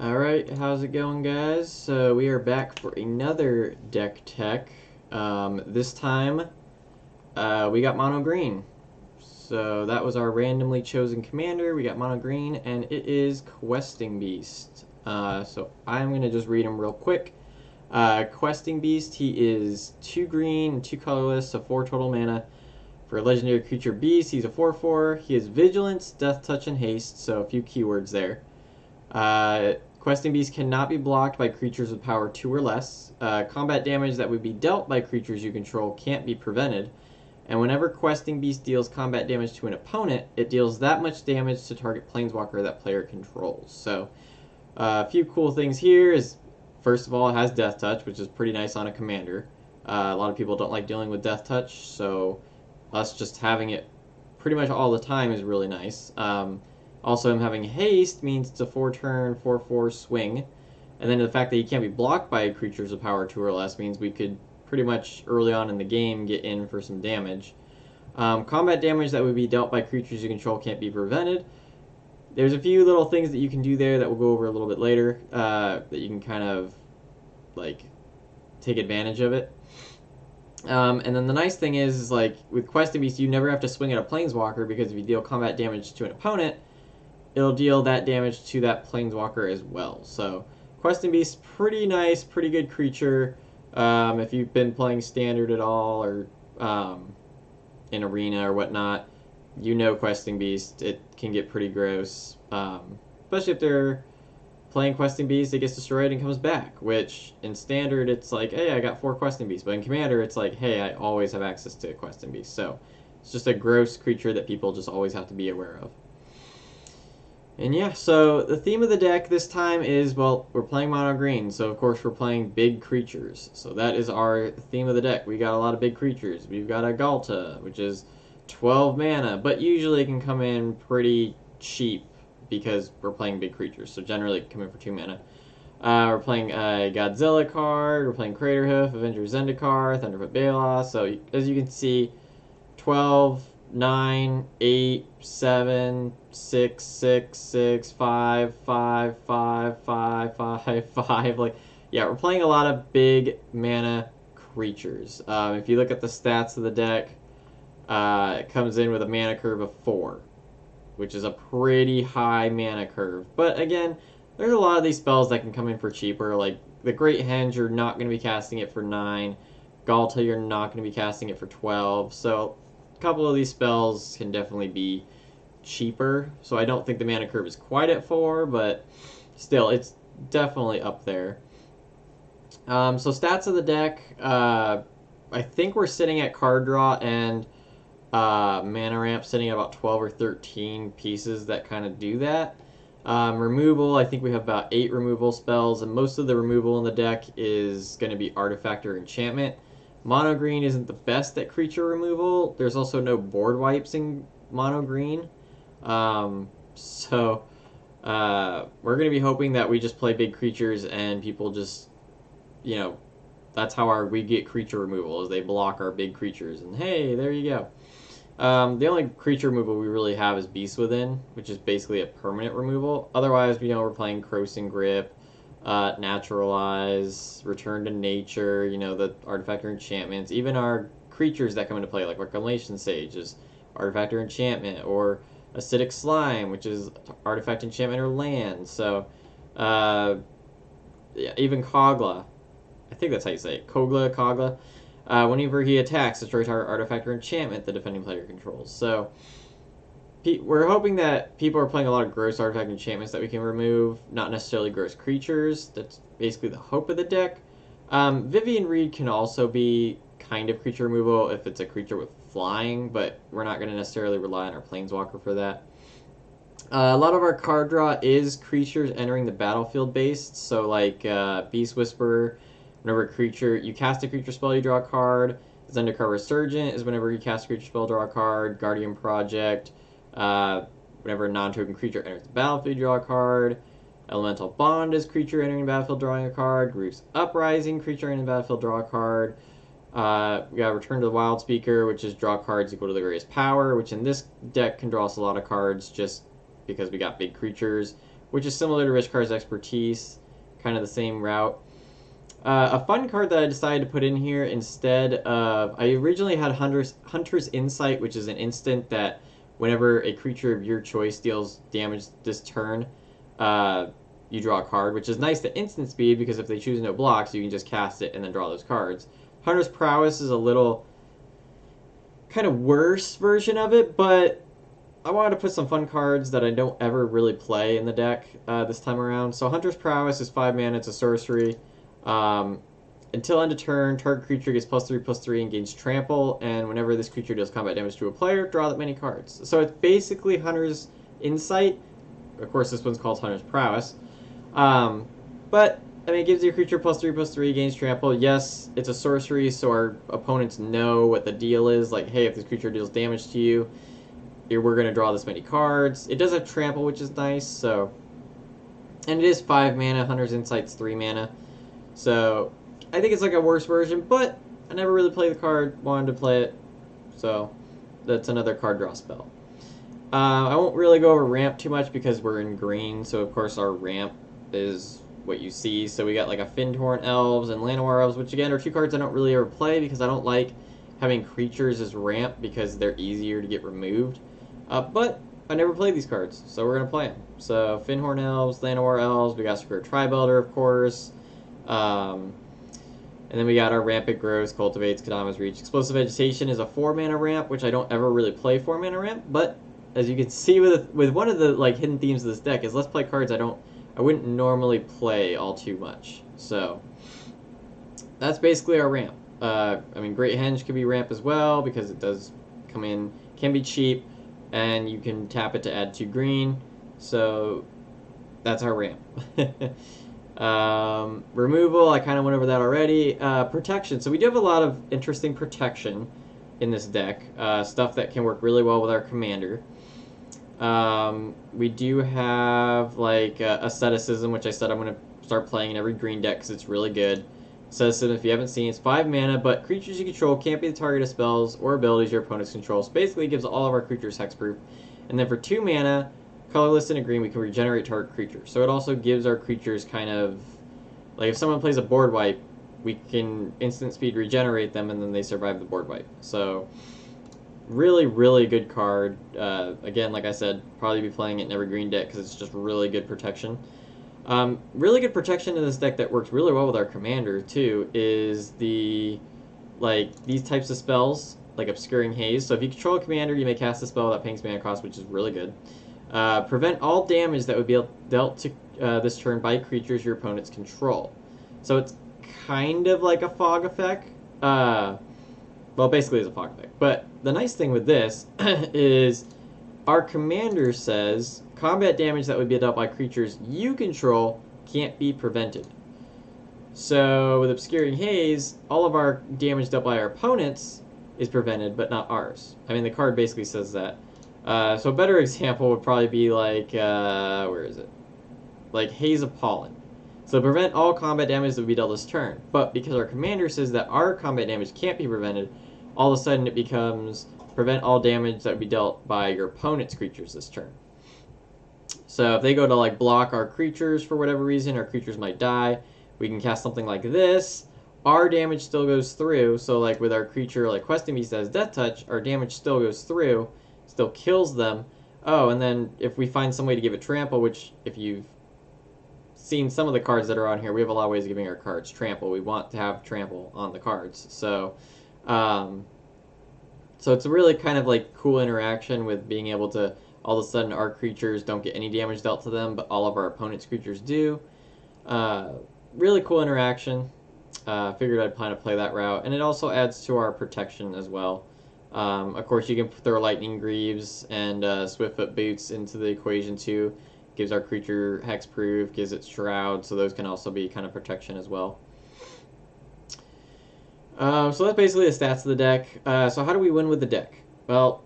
Alright, how's it going, guys? So we are back for another deck tech. This time, we got mono green. So that was our randomly chosen commander. We got mono green, and it is Questing Beast. So I'm going to just read him real quick. Questing Beast, he is 2 green, 2 colorless, so 4 total mana. For a legendary creature beast, he's a 4/4. He has Vigilance, Death Touch, and Haste, so a few keywords there. Questing Beast cannot be blocked by creatures with power 2 or less. Combat damage that would be dealt by creatures you control can't be prevented. And whenever Questing Beast deals combat damage to an opponent, it deals that much damage to target planeswalker that player controls. So, a few cool things here is, first of all, it has Death Touch, which is pretty nice on a commander. A lot of people don't like dealing with Death Touch, so us just having it pretty much all the time is really nice. Also, him having haste means it's a 4-turn, 4/4 swing. And then the fact that he can't be blocked by creatures of power 2 or less means we could pretty much early on in the game get in for some damage. Combat damage that would be dealt by creatures you control can't be prevented. There's a few little things that you can do there that we'll go over a little bit later that you can kind of like take advantage of it. And then the nice thing is like with Questing Beast, you never have to swing at a planeswalker because if you deal combat damage to an opponent, it'll deal that damage to that planeswalker as well. So Questing Beast, pretty nice, pretty good creature. If you've been playing Standard at all or in Arena or whatnot, you know Questing Beast. It can get pretty gross, especially if they're playing Questing Beast, it gets destroyed and comes back, which in Standard it's like, hey, I got 4 Questing Beasts, but in Commander it's like, hey, I always have access to Questing Beast. So it's just a gross creature that people just always have to be aware of. And yeah, so the theme of the deck this time is, well, we're playing mono green, so of course we're playing big creatures. So that is our theme of the deck. We got a lot of big creatures. We've got a Galta, which is 12 mana, but usually it can come in pretty cheap because we're playing big creatures, so generally it can come in for 2 mana. We're playing a Godzilla card, we're playing Craterhoof, Avenger Zendikar, Thunderfoot Baloth, so as you can see, 12, 9, 8, 7, 6, 6, 6, 5, 5, 5, 5, 5, 5, like, yeah, we're playing a lot of big mana creatures. If you look at the stats of the deck, it comes in with a mana curve of 4, which is a pretty high mana curve. But again, there's a lot of these spells that can come in for cheaper, like the Great Henge, you're not going to be casting it for 9, Galta, you're not going to be casting it for 12, so a couple of these spells can definitely be cheaper, so I don't think the mana curve is quite at 4, but still, it's definitely up there. So stats of the deck, I think we're sitting at card draw and mana ramp sitting at about 12 or 13 pieces that kind of do that. Removal, I think we have about 8 removal spells, and most of the removal in the deck is going to be artifact or enchantment. Mono green isn't the best at creature removal. There's also no board wipes in mono green. So we're going to be hoping that we just play big creatures and people just, you know, that's how we get creature removal, is they block our big creatures. And hey, there you go. The only creature removal we really have is Beast Within, which is basically a permanent removal. Otherwise, you know, we're playing Crossing Grip, Naturalize, Return to Nature, you know, the Artifact or Enchantments. Even our creatures that come into play, like Reclamation Sage, is Artifact or Enchantment, or Acidic Slime, which is Artifact, Enchantment, or Land. So, yeah, even Kogla. I think that's how you say it. Kogla. Whenever he attacks, destroys our artifact or enchantment the defending player controls. So we're hoping that people are playing a lot of gross artifact enchantments that we can remove, not necessarily gross creatures. That's basically the hope of the deck. Vivian Reed can also be kind of creature removal if it's a creature with flying, but we're not going to necessarily rely on our planeswalker for that. A lot of our card draw is creatures entering the battlefield based, so like Beast Whisperer. Whenever you cast a creature spell, you draw a card. Zendikar Resurgent is whenever you cast a creature spell, draw a card. Guardian Project, whenever a non-token creature enters the battlefield, draw a card. Elemental Bond is creature entering the battlefield, drawing a card. Groov's Uprising, creature entering the battlefield, draw a card. We got Return to the Wild Speaker, which is draw cards equal to the greatest power, which in this deck can draw us a lot of cards just because we got big creatures. which is similar to Rich Card's Expertise, kind of the same route. A fun card that I decided to put in here instead of... I originally had Hunter's Insight, which is an instant that whenever a creature of your choice deals damage this turn, you draw a card, which is nice to instant speed, because if they choose no blocks, you can just cast it and then draw those cards. Hunter's Prowess is a little kind of worse version of it, but I wanted to put some fun cards that I don't ever really play in the deck this time around. So Hunter's Prowess is 5 mana, it's a sorcery. Until end of turn, target creature gets +3/+3 and gains trample, and whenever this creature deals combat damage to a player, draw that many cards. So it's basically Hunter's Insight. Of course, this one's called Hunter's Prowess. But, I mean, it gives your creature +3/+3, gains trample. Yes, it's a sorcery, so our opponents know what the deal is. Like, hey, if this creature deals damage to you, we're going to draw this many cards. It does have trample, which is nice, so... And it is 5 mana, Hunter's Insight's 3 mana. So, I think it's like a worse version, but I never really played the card, wanted to play it, so that's another card draw spell. I won't really go over ramp too much because we're in green, so of course our ramp is what you see. So we got like a Findhorn Elves and Llanowar Elves, which again are 2 cards I don't really ever play because I don't like having creatures as ramp because they're easier to get removed. But I never played these cards, so we're going to play them. So Findhorn Elves, Llanowar Elves, we got Secure Tri-Builder, of course. And then we got our Rampant Growth, Cultivates, Kadama's Reach. Explosive Vegetation is a 4 mana ramp, which I don't ever really play 4 mana ramp, but as you can see with one of the like hidden themes of this deck is let's play cards I wouldn't normally play all too much. So that's basically our ramp. I mean, Great Henge can be ramp as well because it does come in, can be cheap, and you can tap it to add 2 green. So that's our ramp. Removal, I kind of went over that already. Protection. So we do have a lot of interesting protection in this deck. Stuff that can work really well with our commander. We do have like Asceticism, which I said I'm going to start playing in every green deck because it's really good. Asceticism, if you haven't seen, it's 5 mana, but creatures you control can't be the target of spells or abilities your opponents control. So basically it gives all of our creatures hexproof. And then for 2 mana, colorless and a green, we can regenerate target creatures. So it also gives our creatures kind of... Like if someone plays a board wipe, we can instant speed regenerate them and then they survive the board wipe. So really, really good card. Again, like I said, probably be playing it in every green deck because it's just really good protection. Really good protection in this deck that works really well with our commander too is the these types of spells like Obscuring Haze. So if you control a commander, you may cast a spell without paying mana cost, which is really good. Prevent all damage that would be dealt to this turn by creatures your opponents control. So it's kind of like a fog effect. Well, basically it's a fog effect. But the nice thing with this is our commander says combat damage that would be dealt by creatures you control can't be prevented. So with Obscuring Haze, all of our damage dealt by our opponents is prevented, but not ours. I mean, the card basically says that. So a better example would probably be like, where is it? Like Haze of Pollen. So prevent all combat damage that would be dealt this turn. But because our commander says that our combat damage can't be prevented, all of a sudden it becomes prevent all damage that would be dealt by your opponent's creatures this turn. So if they go to like block our creatures for whatever reason, our creatures might die. We can cast something like this. Our damage still goes through. So like with our creature like Questing Beast has Death Touch, our damage still goes through. Still kills them. Oh, and then if we find some way to give it trample, which if you've seen some of the cards that are on here, we have a lot of ways of giving our cards trample. We want to have trample on the cards. So so it's a really kind of like cool interaction with being able to all of a sudden our creatures don't get any damage dealt to them, but all of our opponent's creatures do. Really cool interaction. Figured I'd plan to play that route, and it also adds to our protection as well. Of course, you can throw Lightning Greaves and Swiftfoot Boots into the equation too. Gives our creature hexproof, gives it Shroud, so those can also be kind of protection as well. So that's basically the stats of the deck. So how do we win with the deck? Well,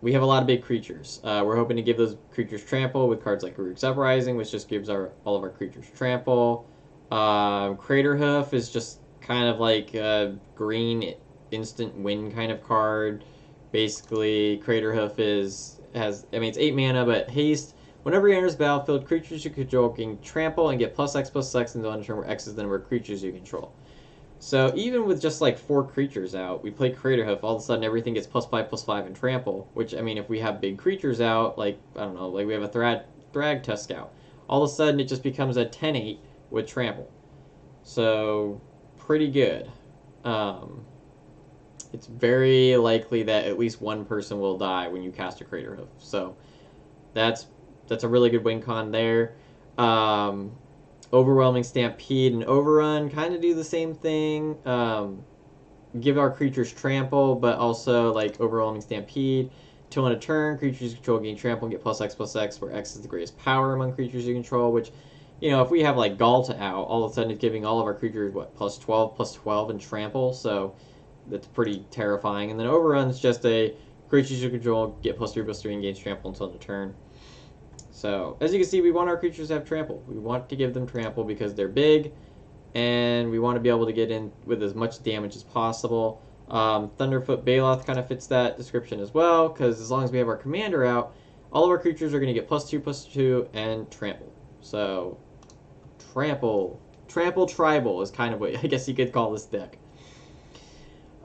we have a lot of big creatures. We're hoping to give those creatures trample with cards like Rurik's Uprising, which just gives all of our creatures trample. Craterhoof is just kind of like a green instant win kind of card. Basically, Craterhoof it's 8 mana, but haste. Whenever he enters the battlefield, creatures you control can trample and get +X/+X until end of turn, where X is the number of creatures you control. So even with just like 4 creatures out, we play Craterhoof, all of a sudden everything gets +5/+5 and trample, which, I mean, if we have big creatures out, like, I don't know, like we have a Thragtusk out, all of a sudden it just becomes a 10/8 with trample. So, pretty good. It's very likely that at least one person will die when you cast a Craterhoof. So, that's a really good win con there. Overwhelming Stampede and Overrun kind of do the same thing. Give our creatures trample, but also like Overwhelming Stampede. Till end of turn, creatures you control gain trample and get +X/+X, where X is the greatest power among creatures you control, which, you know, if we have like Galta out, all of a sudden it's giving all of our creatures, what, +12/+12 and trample, so that's pretty terrifying. And then Overrun's just a creatures you control get +3/+3 and gains trample until end of turn. So, as you can see, we want our creatures to have trample. We want to give them trample because they're big, and we want to be able to get in with as much damage as possible. Thunderfoot Baloth kind of fits that description as well, because as long as we have our commander out, all of our creatures are going to get +2/+2 and trample. So, trample tribal is kind of what I guess you could call this deck.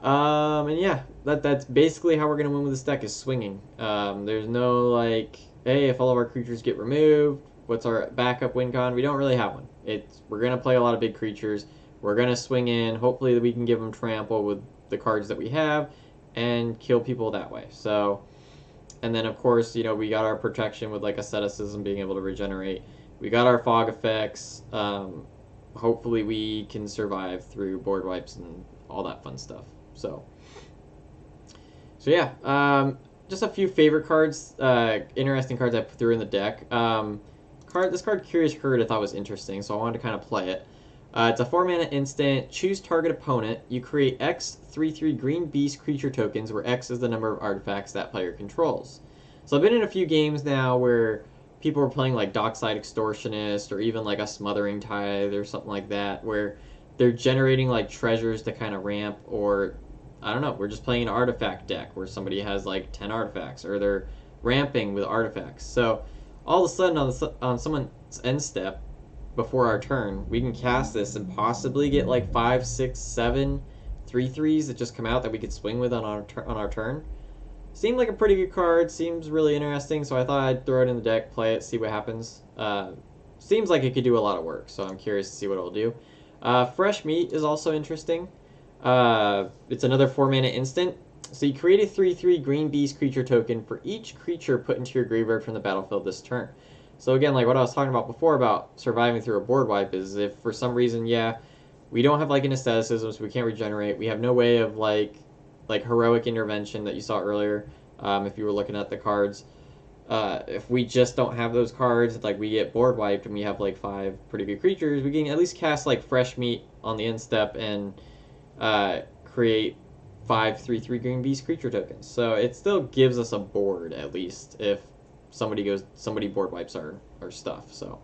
And yeah, that's basically how we're going to win with this deck, is swinging. There's no like, hey, if all of our creatures get removed, what's our backup win con? We don't really have one. We're going to play a lot of big creatures. We're going to swing in. Hopefully we can give them trample with the cards that we have and kill people that way. So, and then of course, you know, we got our protection with like asceticism, being able to regenerate. We got our fog effects. Hopefully we can survive through board wipes and all that fun stuff. So yeah, just a few favorite cards, interesting cards I threw in the deck. This card, Curious Herd, I thought was interesting, so I wanted to kind of play it. It's a 4-mana instant. Choose target opponent. You create X 3/3 green beast creature tokens, where X is the number of artifacts that player controls. So I've been in a few games now where people are playing like Dockside Extortionist or even like a Smothering Tithe or something like that, where they're generating like treasures to kind of ramp, or I don't know, we're just playing an artifact deck where somebody has like 10 artifacts, or they're ramping with artifacts. So all of a sudden on someone's end step before our turn, we can cast this and possibly get like 5, 6, 7 3/3s that just come out that we could swing with on our turn. Seemed like a pretty good card, seems really interesting, so I thought I'd throw it in the deck, play it, see what happens. Seems like it could do a lot of work, so I'm curious to see what it'll do. Fresh Meat is also interesting. It's another 4-mana instant. So you create a 3/3 green beast creature token for each creature put into your graveyard from the battlefield this turn. So again, like what I was talking about before about surviving through a board wipe, is if for some reason, yeah, we don't have like an asceticism, so we can't regenerate, we have no way of like heroic intervention that you saw earlier, if you were looking at the cards. If we just don't have those cards, like we get board wiped and we have like 5 pretty good creatures, we can at least cast like Fresh Meat on the end step and create 5 3/3 green beast creature tokens. So it still gives us a board, at least if somebody board wipes our stuff. So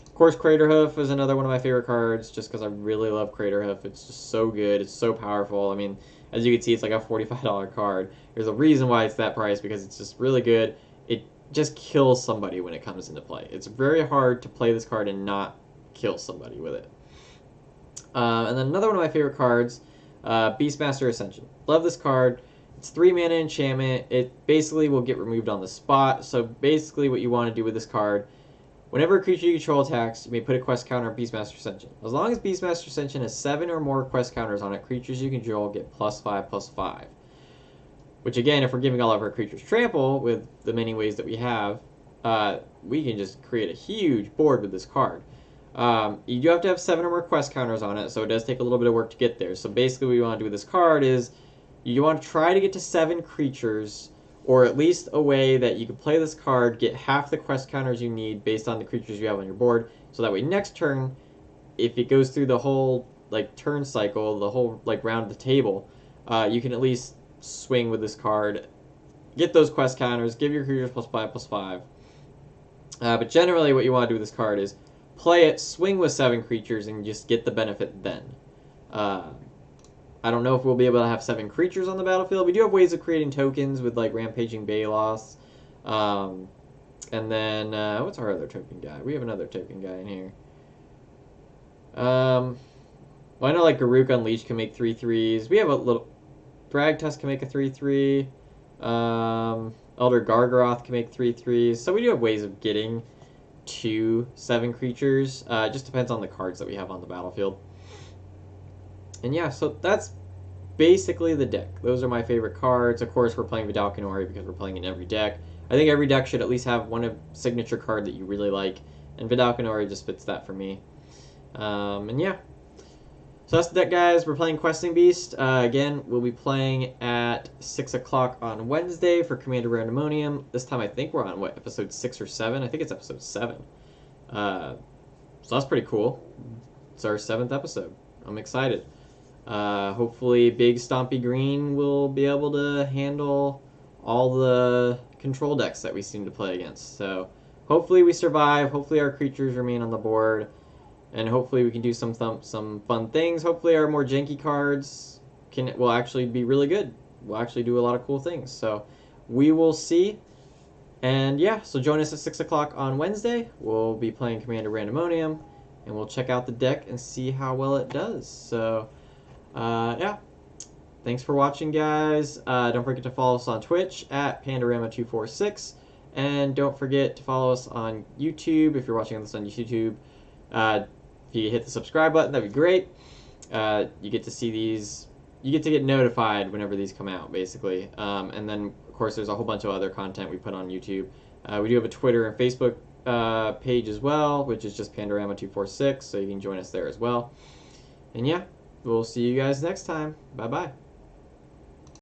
of course, Craterhoof is another one of my favorite cards, just because I really love Craterhoof. It's just so good. It's so powerful. I mean, as you can see, it's like a $45 card. There's a reason why it's that price, because it's just really good. It just kills somebody when it comes into play. It's very hard to play this card and not kill somebody with it. And then another one of my favorite cards, Beastmaster Ascension. Love this card. It's 3-mana enchantment. It basically will get removed on the spot. So basically what you want to do with this card, whenever a creature you control attacks, you may put a quest counter on Beastmaster Ascension. As long as Beastmaster Ascension has 7 or more quest counters on it, creatures you control get +5/+5. Which again, if we're giving all of our creatures trample with the many ways that we have, we can just create a huge board with this card. You do have to have 7 or more quest counters on it, so it does take a little bit of work to get there. So basically what you want to do with this card is you want to try to get to 7 creatures, or at least a way that you can play this card, get half the quest counters you need based on the creatures you have on your board, so that way next turn, if it goes through the whole like turn cycle, the whole like round of the table, you can at least swing with this card, get those quest counters, give your creatures +5/+5. But generally what you want to do with this card is play it, swing with 7 creatures, and just get the benefit then. I don't know if we'll be able to have 7 creatures on the battlefield. We do have ways of creating tokens with like Rampaging Baloths, And then, what's our other token guy? We have another token guy in here. Well, I know like Garuk Unleashed can make 3/3s. We have a little... Thragtusk can make a 3/3. Elder Gargaroth can make 3/3s. So we do have ways of getting to 7 creatures. It just depends on the cards that we have on the battlefield. And yeah, so that's basically the deck. Those are my favorite cards. Of course, we're playing Vidalcanori because we're playing in every deck. I think every deck should at least have one signature card that you really like, and Vidalcanori just fits that for me. And yeah. So that's the deck, guys. We're playing Questing Beast. Again, we'll be playing at 6 o'clock on Wednesday for Commander Randamonium. This time I think we're on, what, episode 6 or 7? I think it's episode 7. So that's pretty cool. It's our 7th episode. I'm excited. Hopefully Big Stompy Green will be able to handle all the control decks that we seem to play against. So hopefully we survive. Hopefully our creatures remain on the board. And hopefully we can do some fun things. Hopefully our more janky cards will actually be really good. We'll actually do a lot of cool things. So we will see. And yeah, so join us at 6 o'clock on Wednesday. We'll be playing Commander Randamonium. And we'll check out the deck and see how well it does. So yeah. Thanks for watching, guys. Don't forget to follow us on Twitch at Pandorama246. And don't forget to follow us on YouTube if you're watching this on YouTube. If you hit the subscribe button, that'd be great. You get to see these. You get to get notified whenever these come out, basically. And then, of course, there's a whole bunch of other content we put on YouTube. We do have a Twitter and Facebook page as well, which is just Pandorama246, so you can join us there as well. And yeah, we'll see you guys next time. Bye-bye.